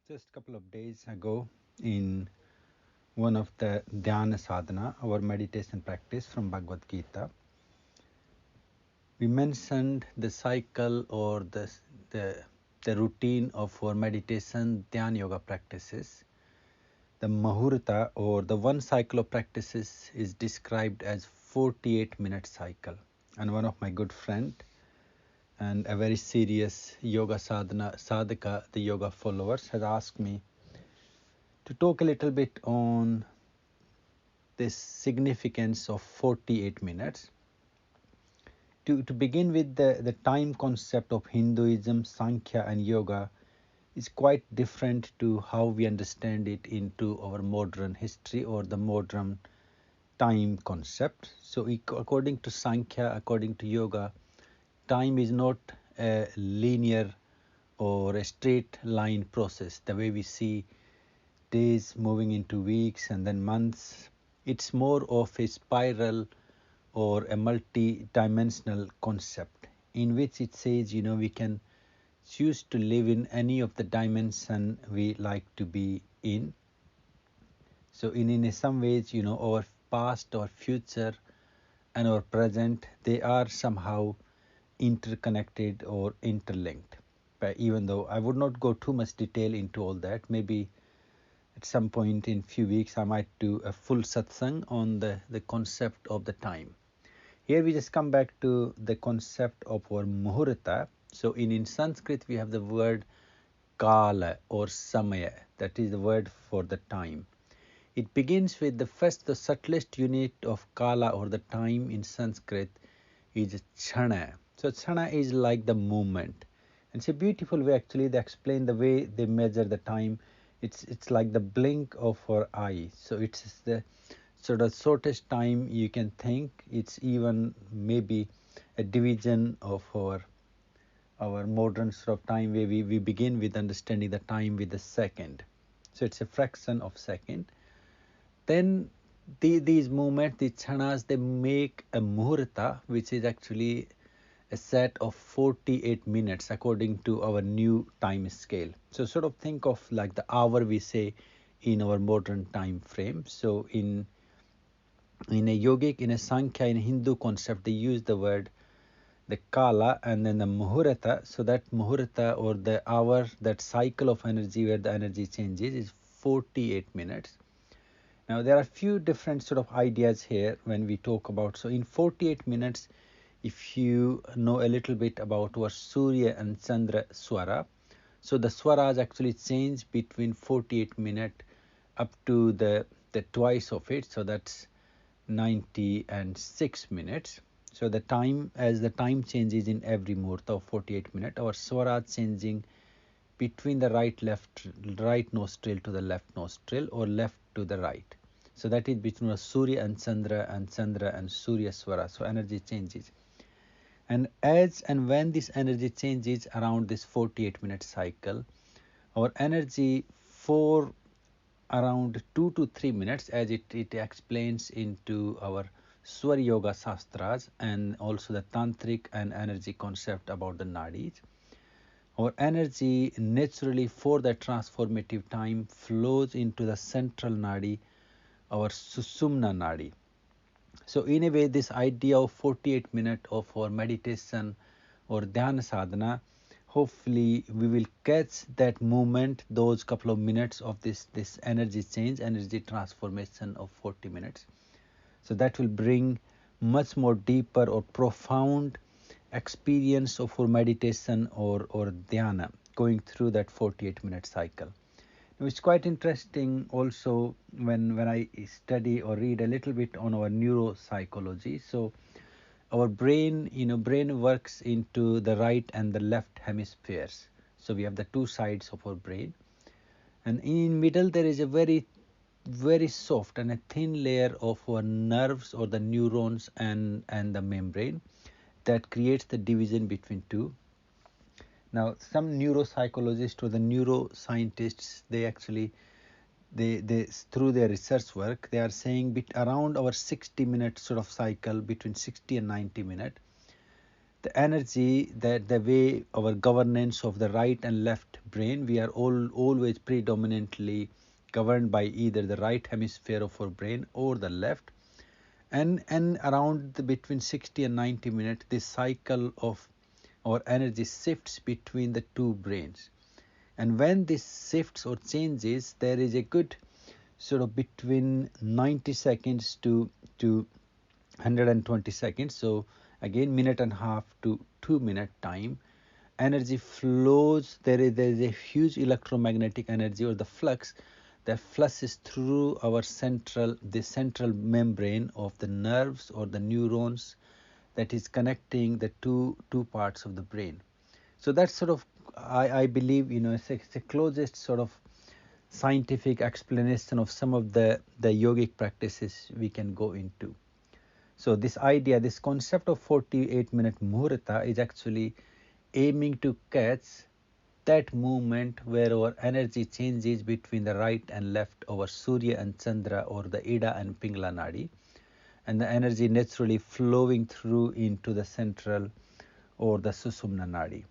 Just a couple of days ago, in one of the dhyana sadhana, our meditation practice from Bhagavad Gita, we mentioned the cycle or the, the routine of our meditation dhyana yoga practices. The Muhurta or the one cycle of practices is described as 48-minute cycle. And one of my good friend and a very serious yoga sadhaka, the yoga followers, has asked me to talk a little bit on this significance of 48 minutes. To begin with, the time concept of Hinduism, Samkhya and Yoga is quite different to how we understand it into our modern history or the modern time concept. So according to Samkhya, according to Yoga, time is not a linear or a straight line process, the way we see days moving into weeks and then months. It's more of a spiral or a multi-dimensional concept in which it says, we can choose to live in any of the dimension we like to be in. So in some ways, our past, our future and our present, they are somehow interconnected or interlinked. But even though I would not go too much detail into all that, maybe at some point in few weeks I might do a full satsang on the concept of the time. Here we just come back to the concept of our muhurta. So in Sanskrit we have the word kala or samaya, that is the word for the time. It begins with the subtlest unit of kala or the time in Sanskrit is chhana. So chhana is like the movement. And it's a beautiful way actually they explain the way they measure the time. It's like the blink of our eye. So it's the sort of shortest time you can think. It's even maybe a division of our modern sort of time where we begin with understanding the time with the second. So it's a fraction of second. Then these movements, these chanas, they make a muhurta, which is actually a set of 48 minutes according to our new time scale. So sort of think of like the hour we say in our modern time frame. So in a yogic, in a Sankhya, in a Hindu concept, they use the word the kala and then the muhurta. So that muhurta or the hour, that cycle of energy where the energy changes is 48 minutes. Now there are a few different sort of ideas here when we talk about. So in 48 minutes, if you know a little bit about our Surya and Chandra Swara, so the Swaras actually change between 48 minutes up to the twice of it, so that's 90 and 6 minutes. So the time, as the time changes in every murta of 48 minutes, our Swara changing between the right nostril to the left nostril or left to the right. So that is between Surya and Chandra and Surya Swara. So energy changes. And as and when this energy changes around this 48-minute cycle, our energy for around 2 to 3 minutes, as it explains into our Swara Yoga Shastras and also the Tantric and energy concept about the nadis, our energy naturally for that transformative time flows into the central nadi, our Susumna nadi. So in a way, this idea of 48 minutes of our meditation or dhyana sadhana, hopefully we will catch that moment, those couple of minutes of this energy change, energy transformation of 40 minutes. So that will bring much more deeper or profound experience of our meditation or dhyana going through that 48-minute cycle. It's quite interesting also when I study or read a little bit on our neuropsychology. So our brain, brain works into the right and the left hemispheres. So we have the two sides of our brain, and in middle there is a very soft and a thin layer of our nerves or the neurons and the membrane that creates the division between two. Now some neuropsychologists or the neuroscientists, they actually they through their research work, they are saying around our 60-minute sort of cycle, between 60 and 90 minutes, the energy, that the way our governance of the right and left brain, we are always predominantly governed by either the right hemisphere of our brain or the left. And around between 60 and 90 minutes, this cycle of our energy shifts between the two brains. And when this shifts or changes, there is a good sort of between 90 seconds to 120 seconds. So again, minute and a half to 2 minute time, energy flows. There is a huge electromagnetic energy, or the flux, that flushes through our central membrane of the nerves or the neurons, that is connecting the two parts of the brain. So that's sort of, I believe, it's the closest sort of scientific explanation of some of the yogic practices we can go into. So this idea, this concept of 48-minute muhurta is actually aiming to catch that moment where our energy changes between the right and left, our Surya and Chandra, or the Ida and Pingla Nadi, and the energy naturally flowing through into the central or the Susumna Nadi.